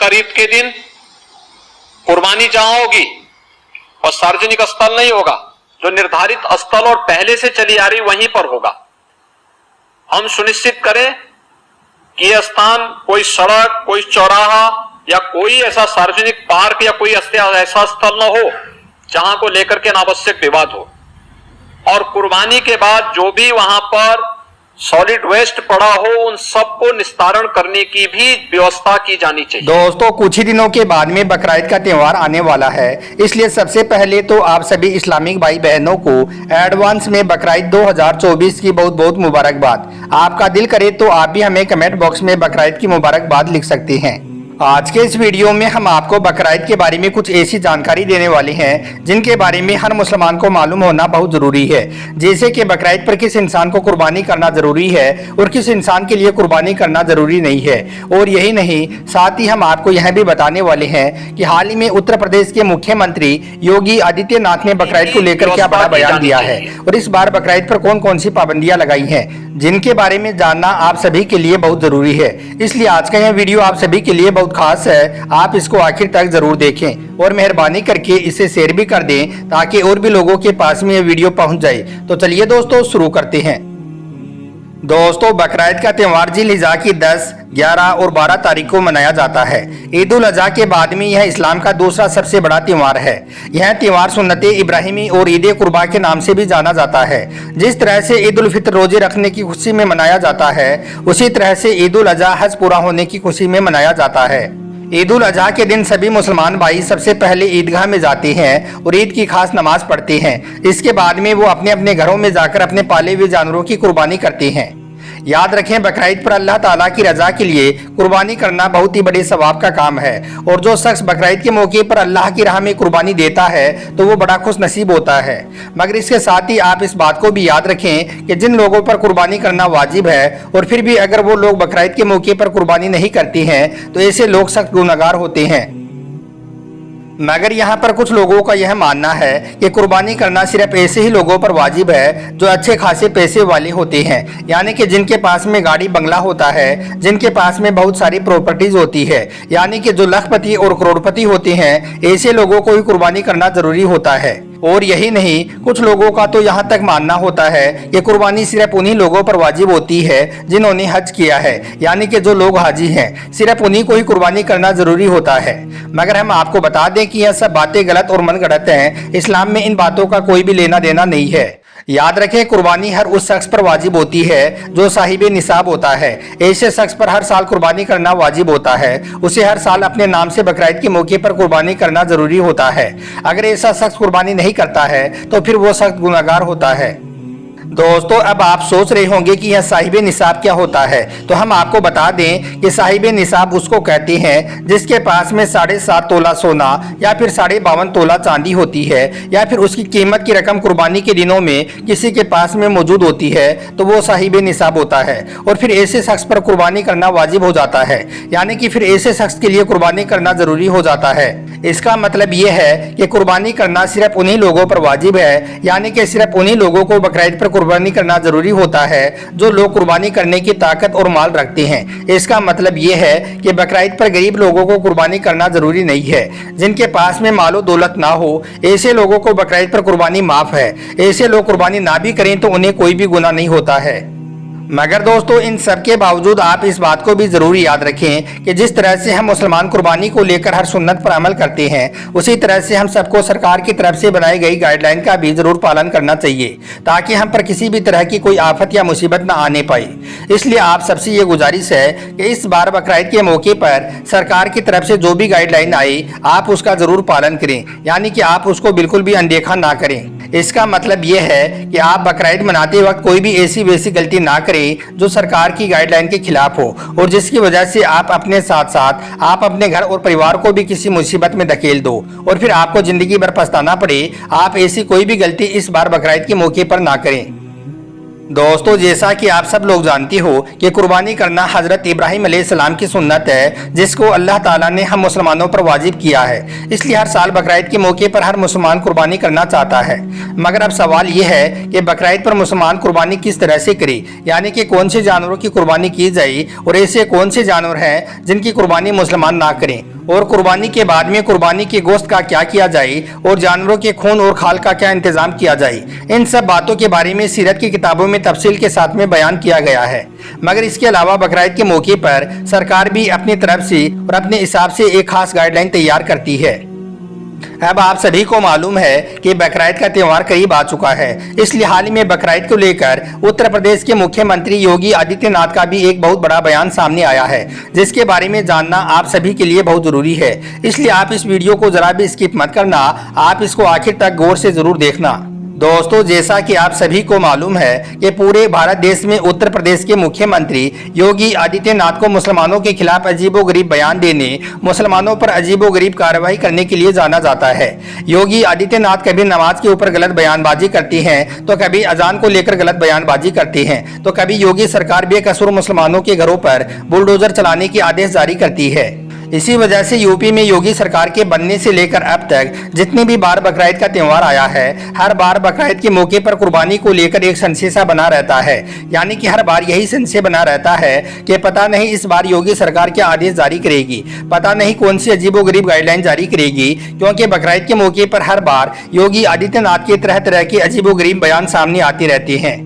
बकरीद के दिन कुर्बानी जहां होगी और सार्वजनिक स्थल नहीं होगा, जो निर्धारित स्थल और पहले से चली आ रही वहीं पर होगा। हम सुनिश्चित करें कि यह स्थान कोई सड़क, कोई चौराहा या कोई ऐसा सार्वजनिक पार्क या कोई ऐसा स्थल न हो जहां को लेकर के अनावश्यक विवाद हो। और कुर्बानी के बाद जो भी वहां पर सॉलिड वेस्ट पड़ा हो उन सबको निस्तारण करने की भी व्यवस्था की जानी चाहिए। दोस्तों, कुछ ही दिनों के बाद में बकरीद का त्यौहार आने वाला है, इसलिए सबसे पहले तो आप सभी इस्लामिक भाई बहनों को एडवांस में बकरीद 2024 की बहुत बहुत मुबारकबाद। आपका दिल करे तो आप भी हमें कमेंट बॉक्स में बकरीद की मुबारकबाद लिख सकते हैं। आज के इस वीडियो में हम आपको बकरीद के बारे में कुछ ऐसी जानकारी देने वाले हैं जिनके बारे में हर मुसलमान को मालूम होना बहुत जरूरी है। जैसे कि बकरीद पर किस इंसान को कुर्बानी करना जरूरी है और किस इंसान के लिए कुर्बानी करना जरूरी नहीं है। और यही नहीं, साथ ही हम आपको यह भी बताने वाले हैं कि हाल ही में उत्तर प्रदेश के मुख्यमंत्री योगी आदित्यनाथ ने बकरीद को लेकर क्या बड़ा बयान दिया है और इस बार बकरीद पर कौन कौन सी पाबंदियां लगाई हैं, जिनके बारे में जानना आप सभी के लिए बहुत जरूरी है। इसलिए आज का यह वीडियो आप सभी के लिए बहुत खास है, आप इसको आखिर तक जरूर देखें और मेहरबानी करके इसे शेयर भी कर दें ताकि और भी लोगों के पास में यह वीडियो पहुंच जाए। तो चलिए दोस्तों शुरू करते हैं। दोस्तों, बकरीद का त्यौहार जिल-हिज्जा की 10, 11 और 12 तारीख को मनाया जाता है। ईद उल अजहा के बाद में यह इस्लाम का दूसरा सबसे बड़ा त्यौहार है। यह त्यौहार सुन्नत इब्राहिमी और ईद कुर्बा के नाम से भी जाना जाता है। जिस तरह से ईद उल फितर रोजे रखने की खुशी में मनाया जाता है, उसी तरह से ईद उल अजहा हज पूरा होने की खुशी में मनाया जाता है। ईद उल अजहा के दिन सभी मुसलमान भाई सबसे पहले ईदगाह में जाते हैं और ईद की खास नमाज पढ़ते हैं। इसके बाद में वो अपने अपने घरों में जाकर अपने पाले हुए जानवरों की कुर्बानी करते हैं। याद रखें, बकरीद पर अल्लाह ताला की रजा के लिए कुर्बानी करना बहुत ही बड़े सवाब का काम है और जो शख्स बकरीद के मौके पर अल्लाह की राह में कुर्बानी देता है तो वो बड़ा खुश नसीब होता है। मगर इसके साथ ही आप इस बात को भी याद रखें कि जिन लोगों पर कुर्बानी करना वाजिब है और फिर भी अगर वो लोग बकरीद के मौके पर कुर्बानी नहीं करते हैं तो ऐसे लोग सख्त गुनहगार होते हैं। मगर यहाँ पर कुछ लोगों का यह मानना है कि कुर्बानी करना सिर्फ ऐसे ही लोगों पर वाजिब है जो अच्छे खासे पैसे वाले होते हैं, यानी कि जिनके पास में गाड़ी बंगला होता है, जिनके पास में बहुत सारी प्रॉपर्टीज होती है, यानी कि जो लखपति और करोड़पति होते हैं, ऐसे लोगों को ही कुर्बानी करना जरूरी होता है। और यही नहीं, कुछ लोगों का तो यहाँ तक मानना होता है कि कुर्बानी सिर्फ उन्हीं लोगों पर वाजिब होती है जिन्होंने हज किया है, यानी कि जो लोग हाजी हैं, सिर्फ उन्हीं को ही कुर्बानी करना जरूरी होता है। मगर हम आपको बता दें कि यह सब बातें गलत और मनगढ़ंत हैं। इस्लाम में इन बातों का कोई भी लेना देना नहीं है। याद रखें, कुर्बानी हर उस शख्स पर वाजिब होती है जो साहिब निसाब होता है। ऐसे शख्स पर हर साल कुर्बानी करना वाजिब होता है। उसे हर साल अपने नाम से बकरीद के मौके पर कुर्बानी करना जरूरी होता है। अगर ऐसा शख्स कुर्बानी नहीं करता है तो फिर वो शख्स गुनहगार होता है। दोस्तों, अब आप सोच रहे होंगे कि यह साहिब निसाब क्या होता है, तो हम आपको बता दें कि साहिब निसाब उसको कहते हैं जिसके पास में 7.5 तोला सोना या फिर 52.5 तोला चांदी होती है, या फिर उसकी कीमत की रकम कुर्बानी के दिनों में किसी के पास में मौजूद होती है, तो वो साहिब निसाब होता है। और फिर ऐसे शख्स पर कुर्बानी करना वाजिब हो जाता है, यानी कि फिर ऐसे शख्स के लिए कुर्बानी करना जरूरी हो जाता है। इसका मतलब ये है कि कुर्बानी करना सिर्फ उन्हीं लोगों पर वाजिब है, यानी कि सिर्फ उन्हीं लोगों को बकरीद पर कुर्बानी करना जरूरी होता है जो लोग कुर्बानी करने की ताकत और माल रखते हैं। इसका मतलब यह है कि बकरीद पर गरीब लोगों को कुर्बानी करना जरूरी नहीं है। जिनके पास में मालो दौलत ना हो, ऐसे लोगों को बकरीद पर कुर्बानी माफ है। ऐसे लोग कुर्बानी ना भी करें तो उन्हें कोई भी गुनाह नहीं होता है। मगर दोस्तों, इन सब के बावजूद आप इस बात को भी जरूर याद रखें कि जिस तरह से हम मुसलमान कुर्बानी को लेकर हर सुन्नत पर अमल करते हैं, उसी तरह से हम सबको सरकार की तरफ से बनाई गई गाइडलाइन का भी जरूर पालन करना चाहिए ताकि हम पर किसी भी तरह की कोई आफत या मुसीबत ना आने पाए। इसलिए आप सबसे ये गुजारिश है कि इस बार बकरीद के मौके पर सरकार की तरफ से जो भी गाइडलाइन आए आप उसका जरूर पालन करें, यानी कि आप उसको बिल्कुल भी अनदेखा ना करें। इसका मतलब यह है कि आप बकरीद मनाते वक्त कोई भी ऐसी वैसी गलती ना करें जो सरकार की गाइडलाइन के खिलाफ हो और जिसकी वजह से आप अपने साथ साथ आप अपने घर और परिवार को भी किसी मुसीबत में धकेल दो और फिर आपको जिंदगी भर पछताना पड़े। आप ऐसी कोई भी गलती इस बार बकरीद के मौके पर ना करें। दोस्तों, जैसा कि आप सब लोग जानते हो कि कुर्बानी करना हजरत इब्राहिम अलैहिस्सलाम की सुन्नत है जिसको अल्लाह ताला ने हम मुसलमानों पर वाजिब किया है। इसलिए हर साल बकरीद के मौके पर हर मुसलमान कुर्बानी करना चाहता है। मगर अब सवाल यह है कि बकरीद पर मुसलमान कुर्बानी किस तरह से करे, यानी कि कौन से जानवरों की कुर्बानी की जाए और ऐसे कौन से जानवर हैं जिनकी कुर्बानी मुसलमान ना करें। और कुर्बानी के बाद में कुर्बानी के गोश्त का क्या किया जाए और जानवरों के खून और खाल का क्या इंतजाम किया जाए, इन सब बातों के बारे में सीरत की किताबों में तफसील के साथ में बयान किया गया है। मगर इसके अलावा बकरा ईद के मौके पर सरकार भी अपनी तरफ से और अपने हिसाब से एक खास गाइडलाइन तैयार करती है। अब आप सभी को मालूम है कि बकरा ईद का त्यौहार करीब आ चुका है, इसलिए हाल ही में बकरा ईद को लेकर उत्तर प्रदेश के मुख्यमंत्री योगी आदित्यनाथ का भी एक बहुत बड़ा बयान सामने आया है, जिसके बारे में जानना आप सभी के लिए बहुत जरूरी है। इसलिए आप इस वीडियो को जरा भी स्किप मत करना, आप इसको आखिर तक गौर से जरूर देखना। दोस्तों, जैसा कि आप सभी को मालूम है कि पूरे भारत देश में उत्तर प्रदेश के मुख्यमंत्री योगी आदित्यनाथ को मुसलमानों के खिलाफ अजीबोगरीब बयान देने, मुसलमानों पर अजीबोगरीब कार्रवाई करने के लिए जाना जाता है। योगी आदित्यनाथ कभी नमाज के ऊपर गलत बयानबाजी करती हैं, तो कभी अजान को लेकर गलत बयानबाजी करती हैं, तो कभी योगी सरकार बेकसूर मुसलमानों के घरों पर बुलडोजर चलाने के आदेश जारी करती है। इसी वजह से यूपी में योगी सरकार के बनने से लेकर अब तक जितनी भी बार बकरा ईद का त्यौहार आया है, हर बार बकरा ईद के मौके पर कुर्बानी को लेकर एक संशय बना रहता है। यानी कि हर बार यही संशय बना रहता है कि पता नहीं इस बार योगी सरकार क्या आदेश जारी करेगी, पता नहीं कौन सी अजीबोगरीब गाइडलाइन जारी करेगी, क्योंकि बकरा ईद के मौके पर हर बार योगी आदित्यनाथ के तरह तरह के अजीबोगरीब बयान सामने आते रहते हैं।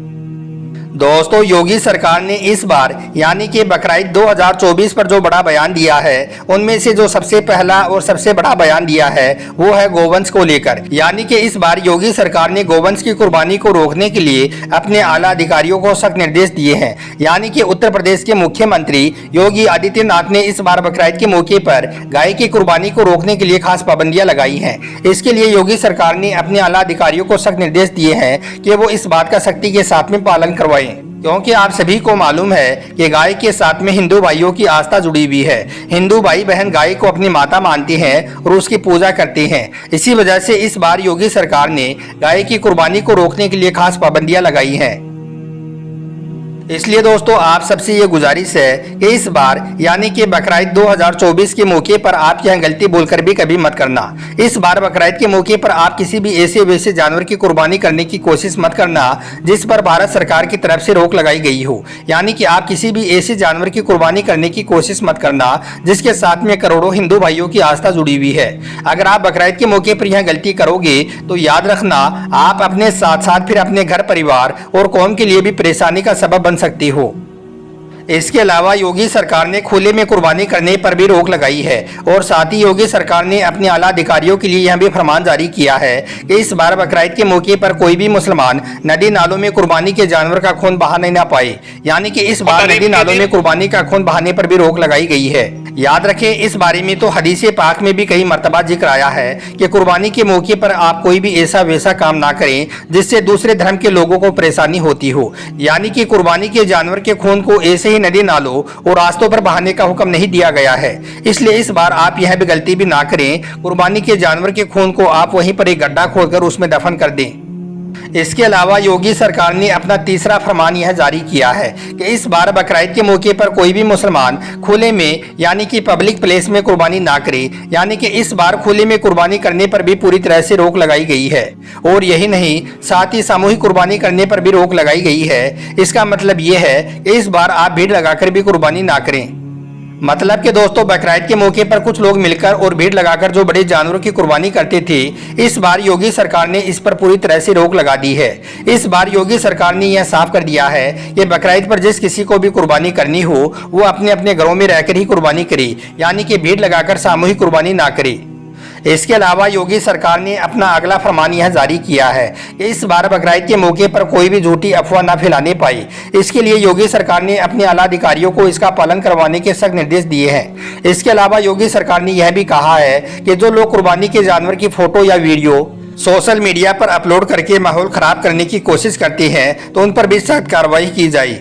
दोस्तों, योगी सरकार ने इस बार यानी कि बकरा ईद 2024 पर जो बड़ा बयान दिया है, उनमें से जो सबसे पहला और सबसे बड़ा बयान दिया है वो है गोवंश को लेकर। यानी कि इस बार योगी सरकार ने गोवंश की कुर्बानी को रोकने के लिए अपने आला अधिकारियों को सख्त निर्देश दिए हैं। यानी कि उत्तर प्रदेश के मुख्यमंत्री योगी आदित्यनाथ ने इस बार बकरा ईद के मौके पर गाय की कुर्बानी को रोकने के लिए खास पाबंदियां लगाई हैं। इसके लिए योगी सरकार ने अपने आला अधिकारियों को सख्त निर्देश दिए हैं कि वो इस बात का सख्ती के साथ में पालन करवाएं, क्योंकि आप सभी को मालूम है कि गाय के साथ में हिंदू भाइयों की आस्था जुड़ी हुई है। हिंदू भाई बहन गाय को अपनी माता मानते हैं और उसकी पूजा करते हैं। इसी वजह से इस बार योगी सरकार ने गाय की कुर्बानी को रोकने के लिए खास पाबंदियां लगाई हैं। इसलिए दोस्तों, आप सबसे ये गुजारिश है कि इस बार यानी कि बकरा ईद 2024 के मौके पर आप यह गलती बोलकर भी कभी मत करना। इस बार बकरा ईद के मौके पर आप किसी भी ऐसे वैसे जानवर की कुर्बानी करने की कोशिश मत करना जिस पर भारत सरकार की तरफ से रोक लगाई गई हो। यानी कि आप किसी भी ऐसे जानवर की कुर्बानी करने की कोशिश मत करना जिसके साथ में करोड़ों हिंदू भाइयों की आस्था जुड़ी हुई है। अगर आप बकरा ईद के मौके पर यह गलती करोगे तो याद रखना, आप अपने साथ साथ फिर अपने घर परिवार और कौम के लिए भी परेशानी का सबब बन सकती हो। इसके अलावा योगी सरकार ने खुले में कुर्बानी करने पर भी रोक लगाई है और साथ ही योगी सरकार ने अपने आला अधिकारियों के लिए यह भी फरमान जारी किया है कि इस बार बकरा ईद के मौके पर कोई भी मुसलमान नदी नालों में कुर्बानी के जानवर का खून बहाने ना पाए। यानी कि इस बार नदी नालों में कुर्बानी का खून बहाने पर भी रोक लगाई गई है। याद रखें, इस बारे में तो हदीस पाक में भी कई मर्तबा जिक्र आया है कि कुर्बानी के मौके पर आप कोई भी ऐसा वैसा काम ना करें जिससे दूसरे धर्म के लोगों को परेशानी होती हो। यानी कि कुर्बानी के जानवर के खून को ऐसे ही नदी नालों और रास्तों पर बहाने का हुक्म नहीं दिया गया है। इसलिए इस बार आप यह भी गलती भी ना करें, कुर्बानी के जानवर के खून को आप वहीं पर एक गड्ढा खोदकर उसमें दफन कर दें। इसके अलावा योगी सरकार ने अपना तीसरा फरमान यह जारी किया है कि इस बार बकरा ईद के मौके पर कोई भी मुसलमान खुले में यानी कि पब्लिक प्लेस में कुर्बानी ना करे। यानी कि इस बार खुले में कुर्बानी करने पर भी पूरी तरह से रोक लगाई गई है। और यही नहीं, साथ ही सामूहिक कुर्बानी करने पर भी रोक लगाई गई है। इसका मतलब यह है कि इस बार आप भीड़ लगाकर भी कुर्बानी ना करें। मतलब कि दोस्तों, बकरा ईद के मौके पर कुछ लोग मिलकर और भीड़ लगाकर जो बड़े जानवरों की कुर्बानी करते थे, इस बार योगी सरकार ने इस पर पूरी तरह से रोक लगा दी है। इस बार योगी सरकार ने यह साफ कर दिया है कि बकरा ईद पर जिस किसी को भी कुर्बानी करनी हो वो अपने अपने घरों में रहकर ही कुर्बानी करे, यानी कि भीड़ लगाकर सामूहिक कुर्बानी ना करे। इसके अलावा योगी सरकार ने अपना अगला फरमान यह जारी किया है कि इस बार बकरा ईद के मौके पर कोई भी झूठी अफवाह न फैलाने पाए। इसके लिए योगी सरकार ने अपने आला अधिकारियों को इसका पालन करवाने के सख्त निर्देश दिए हैं। इसके अलावा योगी सरकार ने यह भी कहा है कि जो लोग कुर्बानी के जानवर की फोटो या वीडियो सोशल मीडिया पर अपलोड करके माहौल खराब करने की कोशिश करते हैं तो उन पर भी सख्त कार्रवाई की जाए।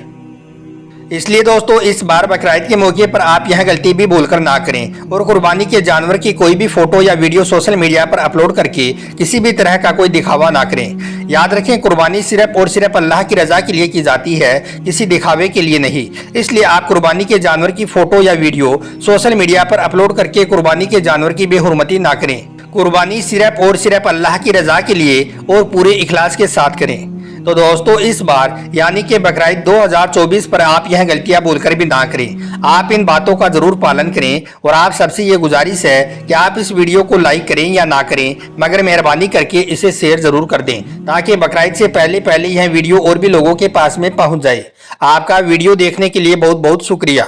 इसलिए दोस्तों, इस बार बकरा ईद के मौके पर आप यह गलती भी बोलकर ना करें और कुर्बानी के जानवर की कोई भी फोटो या वीडियो सोशल मीडिया पर अपलोड करके किसी भी तरह का कोई दिखावा ना करें। याद रखें, कुर्बानी सिर्फ और सिर्फ अल्लाह की रजा के लिए की जाती है, किसी दिखावे के लिए नहीं। इसलिए आप कुर्बानी के जानवर की फोटो या वीडियो सोशल मीडिया पर अपलोड करके कुर्बानी के जानवर की बेहुरमती ना करें। कुर्बानी सिर्फ और सिर्फ अल्लाह की रजा के लिए और पूरे इखलास के साथ करें। तो दोस्तों इस बार यानी कि बकरीद 2024 पर आप यह गलतियां बोलकर भी ना करें। आप इन बातों का जरूर पालन करें और आप सबसे ये गुजारिश है कि आप इस वीडियो को लाइक करें या ना करें, मगर मेहरबानी करके इसे शेयर जरूर कर दें ताकि बकरीद से पहले यह वीडियो और भी लोगों के पास में पहुंच जाए। आपका वीडियो देखने के लिए बहुत बहुत शुक्रिया।